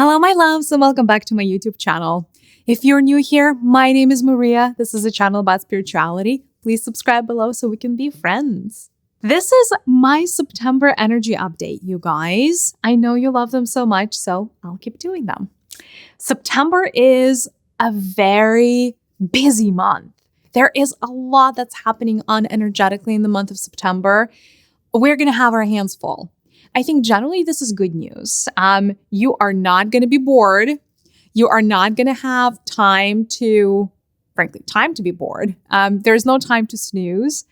Hello, my loves, and welcome back to my YouTube channel. If you're new here, my name is Mariya. This is a channel about spirituality. Please subscribe below so we can be friends. This is my September energy update, you guys. I know you love them so much, so I'll keep doing them. September is a very busy month. There is a lot that's happening energetically in the month of September. We're going to have our hands full. I think generally this is good news. You are not going to be bored. You are not going to have time to be bored. There's no time to snooze.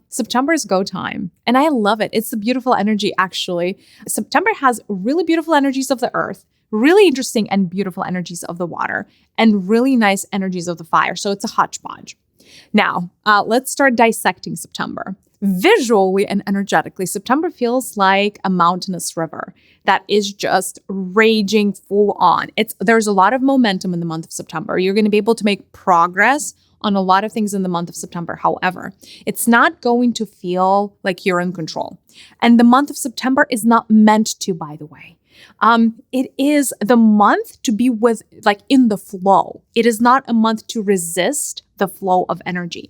September is go time. And I love it. It's a beautiful energy, actually. September has really beautiful energies of the earth, really interesting and beautiful energies of the water, and really nice energies of the fire. So it's a hodgepodge. Now, let's start dissecting September. Visually and energetically, September feels like a mountainous river that is just raging full on. There's a lot of momentum in the month of September. You're going to be able to make progress on a lot of things in the month of September. However, it's not going to feel like you're in control. And the month of September is not meant to, by the way. It is the month to be in the flow. It is not a month to resist the flow of energy.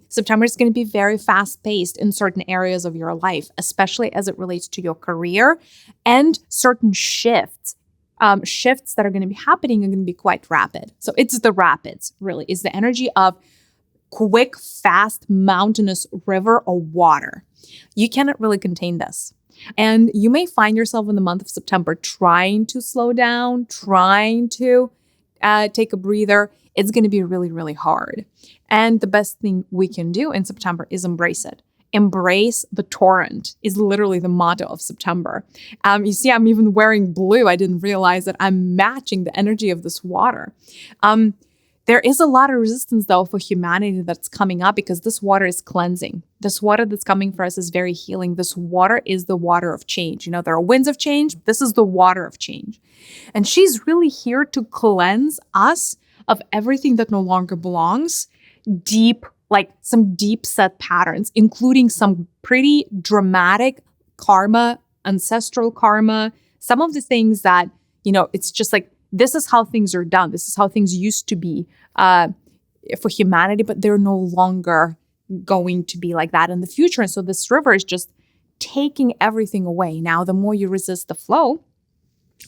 September is going to be very fast-paced in certain areas of your life, especially as it relates to your career, and certain shifts. Shifts that are going to be happening are going to be quite rapid. So it's the rapids, really. It's the energy of quick, fast, mountainous river or water. You cannot really contain this. And you may find yourself in the month of September trying to slow down, trying to take a breather. It's going to be really, really hard. And the best thing we can do in September is embrace it. Embrace the torrent is literally the motto of September. You see, I'm even wearing blue. I didn't realize that I'm matching the energy of this water. There is a lot of resistance, though, for humanity that's coming up because this water is cleansing. This water that's coming for us is very healing. This water is the water of change. You know, there are winds of change. This is the water of change. And she's really here to cleanse us of everything that no longer belongs, some deep set patterns, including some pretty dramatic karma, ancestral karma, some of the things that, it's just like, this is how things are done. This is how things used to be for humanity, but they're no longer going to be like that in the future. And so this river is just taking everything away. Now, the more you resist the flow,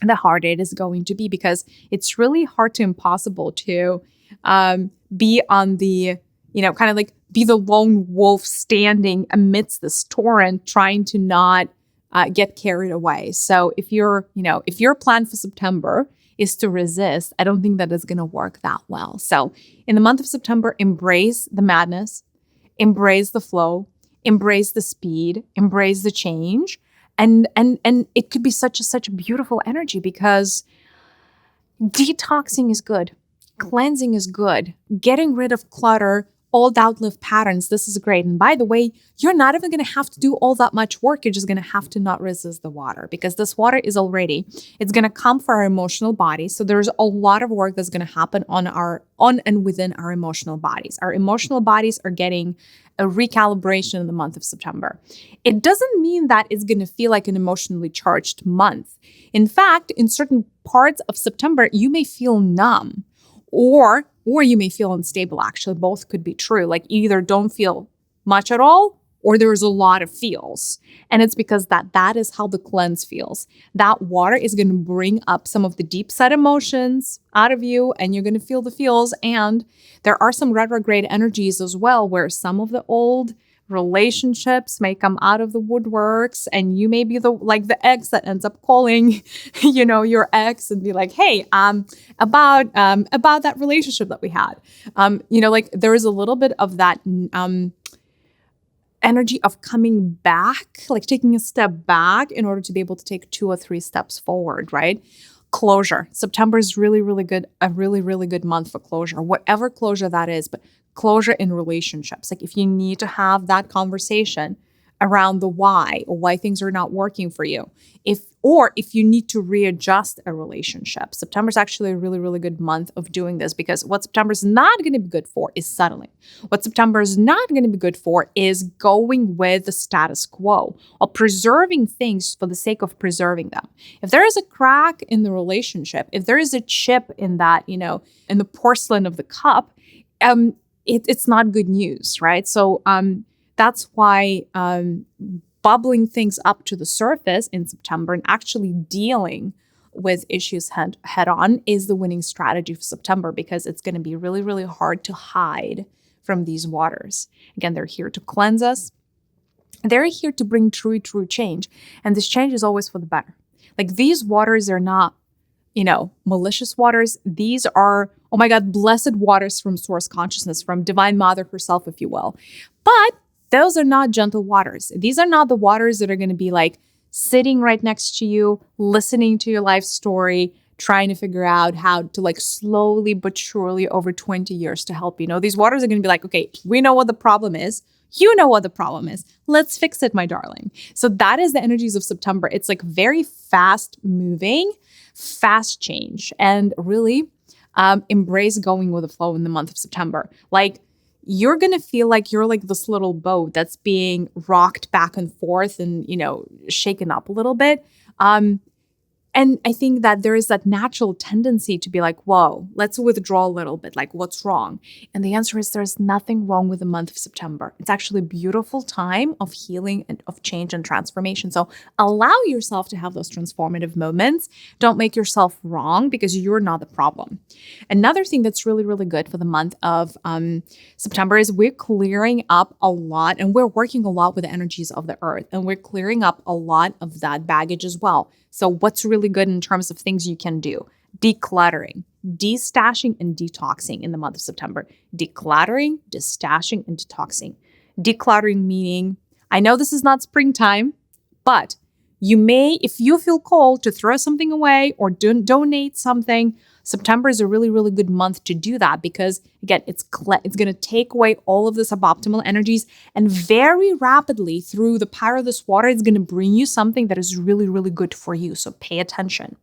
the harder it is going to be because it's really hard to impossible to be on the, be the lone wolf standing amidst this torrent, trying to not get carried away. So if your plan for September is to resist, I don't think that is going to work that well. So in the month of September, embrace the madness, embrace the flow, embrace the speed, embrace the change. And it could be such a beautiful energy because detoxing is good. Cleansing is good. Getting rid of clutter, old outlived patterns, this is great. And by the way, you're not even going to have to do all that much work. You're just going to have to not resist the water because this water is it's going to come for our emotional body. So there's a lot of work that's going to happen on and within our emotional bodies. Our emotional bodies are getting a recalibration in the month of September. It doesn't mean that it's going to feel like an emotionally charged month. In fact, in certain parts of September, you may feel numb or you may feel unstable. Actually, both could be true. Like either don't feel much at all or there's a lot of feels. And it's because that is how the cleanse feels. That water is going to bring up some of the deep set emotions out of you and you're going to feel the feels. And there are some retrograde energies as well where some of the old relationships may come out of the woodworks and you may be the ex that ends up calling, your ex and be like, hey, about that relationship that we had. There is a little bit of that energy of coming back, like taking a step back in order to be able to take 2 or 3 steps forward, right? Closure. September is really, really good, a really, really good month for closure, whatever closure that is, but closure in relationships. Like if you need to have that conversation around the why or why things are not working for you. If you need to readjust a relationship, September is actually a really, really good month of doing this, because what September is not going to be good for is settling. What September is not going to be good for is going with the status quo or preserving things for the sake of preserving them. If there is a crack in the relationship, if there is a chip in that, in the porcelain of the cup, it's not good news, right? So that's why bubbling things up to the surface in September and actually dealing with issues head on is the winning strategy for September, because it's going to be really, really hard to hide from these waters. Again, they're here to cleanse us. They're here to bring true change. And this change is always for the better. Like, these waters are not, malicious waters. These are, oh my God, blessed waters from source consciousness, from Divine Mother herself, if you will. But those are not gentle waters. These are not the waters that are going to be like sitting right next to you, listening to your life story, trying to figure out how to like slowly but surely over 20 years to help you. These waters are going to be like, okay, we know what the problem is. You know what the problem is. Let's fix it, my darling. So that is the energies of September. It's like very fast moving, fast change, and really embrace going with the flow in the month of September. Like, you're going to feel like you're like this little boat that's being rocked back and forth and, shaken up a little bit. And I think that there is that natural tendency to be like, whoa, let's withdraw a little bit. Like, what's wrong? And the answer is there's nothing wrong with the month of September. It's actually a beautiful time of healing and of change and transformation. So allow yourself to have those transformative moments. Don't make yourself wrong, because you're not the problem. Another thing that's really, really good for the month of September is we're clearing up a lot, and we're working a lot with the energies of the earth, and we're clearing up a lot of that baggage as well. So what's really good in terms of things you can do? Decluttering, destashing, and detoxing in the month of September. Decluttering, destashing, and detoxing. Decluttering meaning, I know this is not springtime, but you may, if you feel called to throw something away or donate something, September is a really, really good month to do that, because again, it's going to take away all of the suboptimal energies, and very rapidly through the power of this water, it's going to bring you something that is really, really good for you. So pay attention.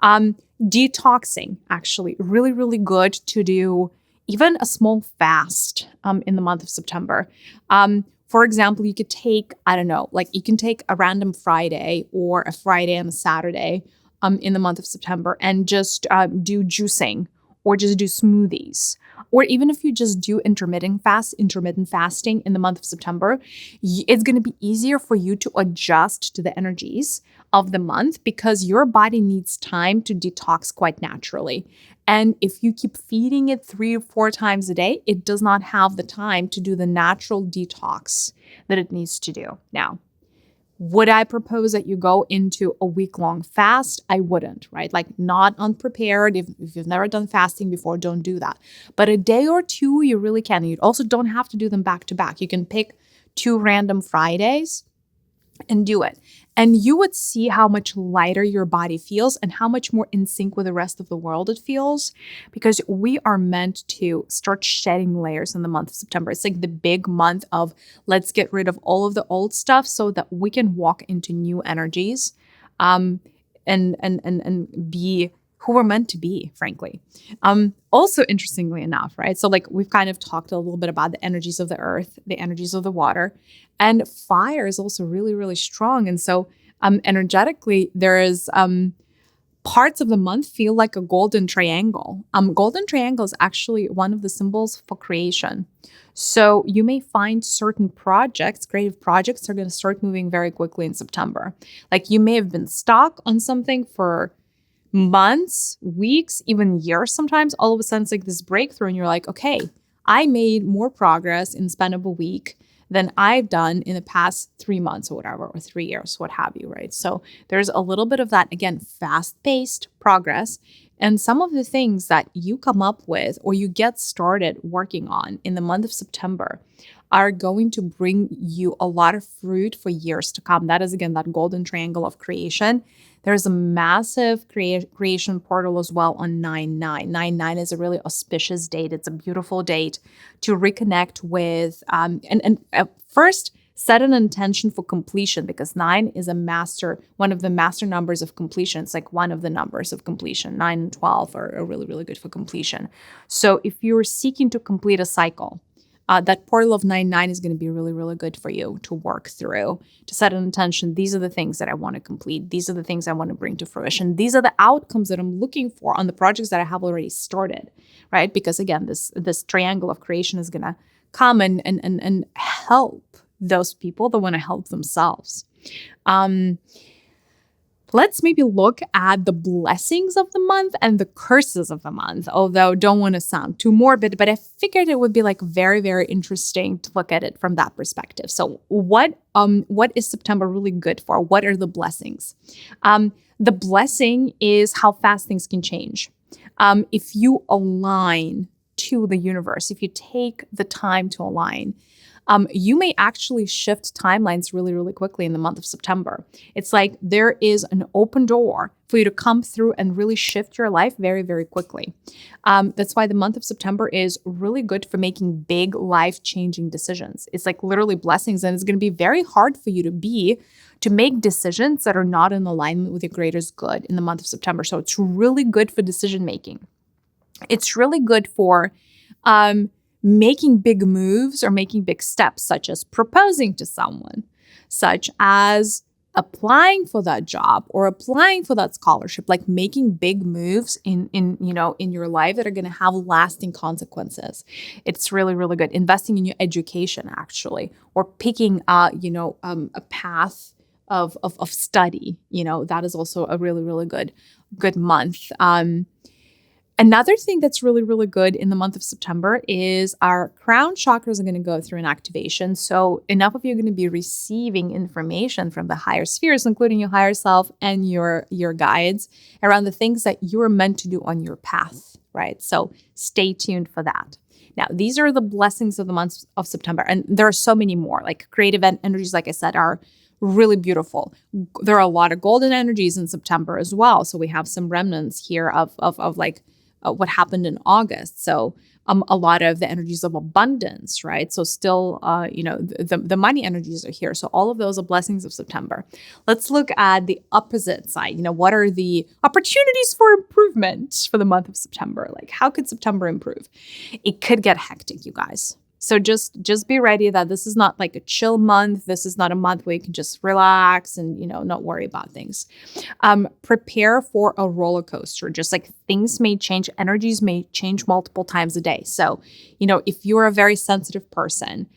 Detoxing, actually, really, really good to do even a small fast in the month of September. For example, you could take, you can take a random Friday or a Friday and a Saturday in the month of September and just do juicing, or just do smoothies. Or even if you just do intermittent fasting in the month of September, it's going to be easier for you to adjust to the energies of the month, because your body needs time to detox quite naturally. And if you keep feeding it 3 or 4 times a day, it does not have the time to do the natural detox that it needs to do. Now, would I propose that you go into a week-long fast? I wouldn't, right? Like, not unprepared. If you've never done fasting before, don't do that. But a day or two, you really can. You also don't have to do them back to back. You can pick 2 random Fridays and do it. And you would see how much lighter your body feels and how much more in sync with the rest of the world it feels, because we are meant to start shedding layers in the month of September. It's like the big month of let's get rid of all of the old stuff so that we can walk into new energies and be who we're meant to be, frankly. Also, interestingly enough, right? So like we've kind of talked a little bit about the energies of the earth, the energies of the water, and fire is also really, really strong. And so energetically, there is parts of the month feel like a golden triangle. Golden triangle is actually one of the symbols for creation. So you may find certain projects, creative projects, are going to start moving very quickly in September. Like you may have been stuck on something for months, weeks, even years sometimes. All of a sudden, it's like this breakthrough and you're like, okay, I made more progress in the span of a week than I've done in the past 3 months or whatever, or 3 years, what have you, right? So there's a little bit of that, again, fast-paced progress. And some of the things that you come up with or you get started working on in the month of September are going to bring you a lot of fruit for years to come. That is, again, that golden triangle of creation. There's a massive creation portal as well on 9/9. 9/9 is a really auspicious date. It's a beautiful date to reconnect with. First, Set an intention for completion because 9 is one of the master numbers of completion. It's like one of the numbers of completion. 9 and 12 are really, really good for completion. So if you're seeking to complete a cycle, that portal of 9-9 is going to be really, really good for you to work through, to set an intention. These are the things that I want to complete. These are the things I want to bring to fruition. These are the outcomes that I'm looking for on the projects that I have already started, right? Because again, this triangle of creation is going to come and help those people that want to help themselves. Let's maybe look at the blessings of the month and the curses of the month, although don't want to sound too morbid, but I figured it would be like very, very interesting to look at it from that perspective. So what is September really good for? What are the blessings? The blessing is how fast things can change. If you align to the universe, if you take the time to align, you may actually shift timelines really, really quickly in the month of September. It's like there is an open door for you to come through and really shift your life very, very quickly. That's why the month of September is really good for making big life-changing decisions. It's like literally blessings, and it's going to be very hard for you to make decisions that are not in alignment with your greatest good in the month of September. So it's really good for decision making. It's really good for making big moves or making big steps, such as proposing to someone, such as applying for that job or applying for that scholarship, like making big moves in your life that are going to have lasting consequences. It's really, really good. Investing in your education, actually, or picking a path of study. That is also a really, really good month. Another thing that's really, really good in the month of September is our crown chakras are going to go through an activation. So enough of you are going to be receiving information from the higher spheres, including your higher self and your guides around the things that you're meant to do on your path, right? So stay tuned for that. Now, these are the blessings of the month of September. And there are so many more, like creative energies, like I said, are really beautiful. There are a lot of golden energies in September as well. So we have some remnants here of what happened in August. So a lot of the energies of abundance, right? So still, the money energies are here. So all of those are blessings of September. Let's look at the opposite side. What are the opportunities for improvement for the month of September? Like, how could September improve? It could get hectic, you guys. So just be ready that this is not like a chill month. This is not a month where you can just relax and, not worry about things. Prepare for a roller coaster. Just like things may change, energies may change multiple times a day. So, if you're a very sensitive person,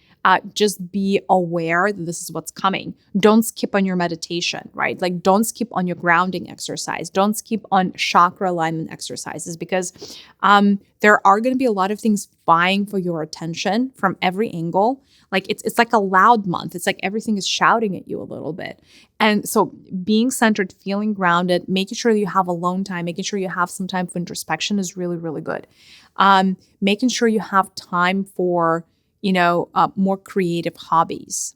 just be aware that this is what's coming. Don't skip on your meditation, right? Like don't skip on your grounding exercise. Don't skip on chakra alignment exercises because there are going to be a lot of things vying for your attention from every angle. Like it's like a loud month. It's like everything is shouting at you a little bit. And so being centered, feeling grounded, making sure that you have alone time, making sure you have some time for introspection is really, really good. Making sure you have time for more creative hobbies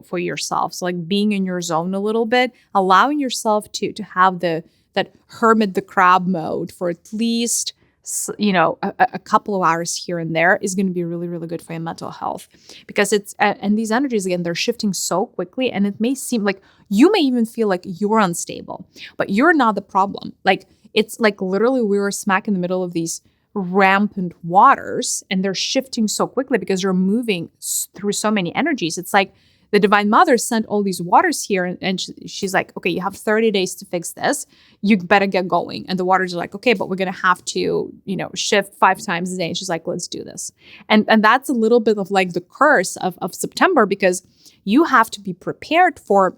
for yourself. So like being in your zone a little bit, allowing yourself to have that hermit the crab mode for at least a couple of hours here and there is going to be really, really good for your mental health because it's and these energies again, they're shifting so quickly and it may seem like you may even feel like you're unstable, but you're not the problem. Like it's like literally we were smack in the middle of these rampant waters and they're shifting so quickly because you're moving through so many energies. It's like the Divine Mother sent all these waters here and she's like, okay, you have 30 days to fix this. You better get going. And the waters are like, okay, but we're going to have to, shift 5 times a day. And she's like, let's do this. And that's a little bit of like the curse of September because you have to be prepared for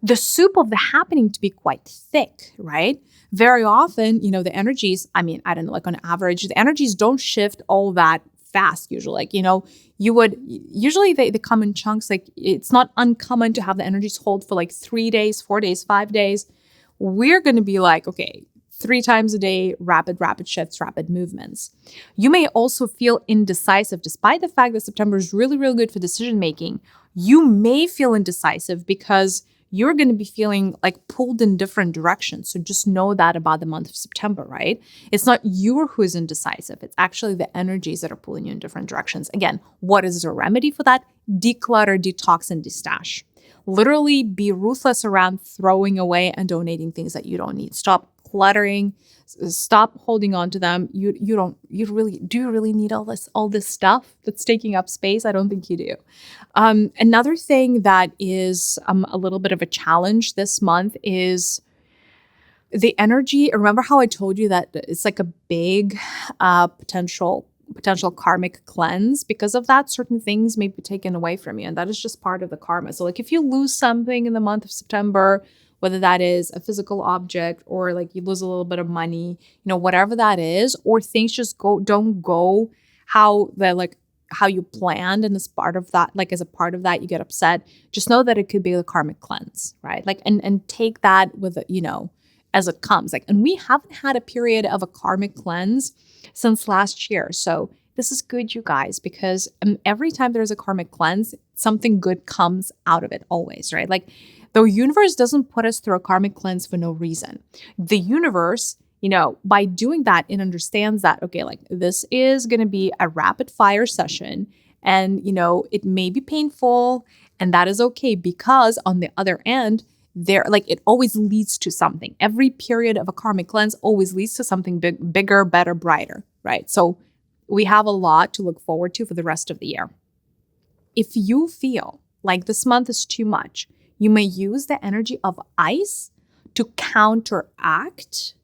the soup of the happening to be quite thick, right? Very often, the energies, I don't know, like on average, the energies don't shift all that fast usually. Like, you would, usually they come in chunks. Like it's not uncommon to have the energies hold for like 3 days, 4 days, 5 days. We're going to be like, okay, 3 times a day, rapid shifts, rapid movements. You may also feel indecisive despite the fact that September is really, really good for decision making. You may feel indecisive because you're going to be feeling like pulled in different directions. So just know that about the month of September, right? It's not you who is indecisive. It's actually the energies that are pulling you in different directions. Again, what is the remedy for that? Declutter, detox, and destash. Literally be ruthless around throwing away and donating things that you don't need. Stop cluttering. Stop holding on to them. Do you really need all this stuff that's taking up space? I don't think you do. Another thing that is a little bit of a challenge this month is the energy. Remember how I told you that it's like a big potential karmic cleanse? Because of that, certain things may be taken away from you, and that is just part of the karma. So like if you lose something in the month of September, whether that is a physical object or like you lose a little bit of money, whatever that is, or things just don't go how you planned, and as part of that, you get upset. Just know that it could be a karmic cleanse, right? Like, and take that with, as it comes. Like, and we haven't had a period of a karmic cleanse since last year. So this is good, you guys, because every time there's a karmic cleanse, something good comes out of it always, right? Like the universe doesn't put us through a karmic cleanse for no reason. The universe, by doing that, it understands that, okay, like this is going to be a rapid fire session and, it may be painful, and that is okay, because on the other end, it always leads to something. Every period of a karmic cleanse always leads to something bigger, better, brighter, right? So we have a lot to look forward to for the rest of the year. If you feel like this month is too much, you may use the energy of ice to counteract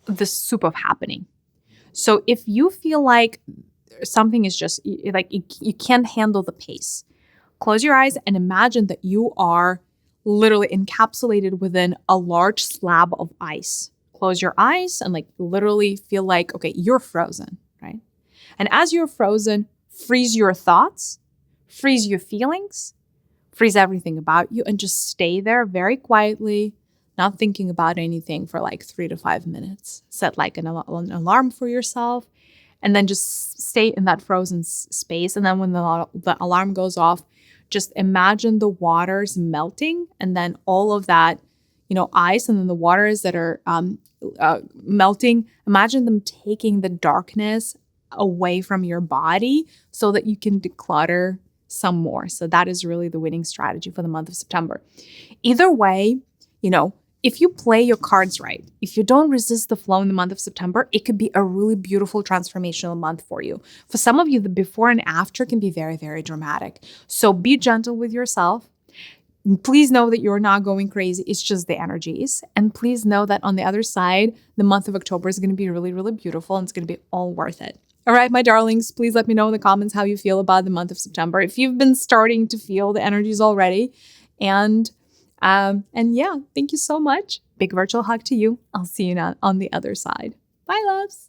the soup of happening. So if you feel like something is just like you can't handle the pace, close your eyes and imagine that you are literally encapsulated within a large slab of ice. Close your eyes and like literally feel like, okay, you're frozen, right? And as you're frozen, freeze your thoughts, freeze your feelings, freeze everything about you, and just stay there very quietly, not thinking about anything for like 3 to 5 minutes. Set like an alarm for yourself, and then just stay in that frozen space. And then when the alarm goes off, just imagine the waters melting, and then all of that, ice, and then the waters that are melting, imagine them taking the darkness away from your body so that you can declutter some more. So that is really the winning strategy for the month of September. Either way, if you play your cards right, if you don't resist the flow in the month of September, it could be a really beautiful transformational month for you. For some of you, the before and after can be very, very dramatic. So be gentle with yourself. Please know that you're not going crazy. It's just the energies. And please know that on the other side, the month of October is going to be really, really beautiful, and it's going to be all worth it. All right, my darlings, please let me know in the comments how you feel about the month of September. If you've been starting to feel the energies already. And yeah, thank you so much. Big virtual hug to you. I'll see you on the other side. Bye, loves.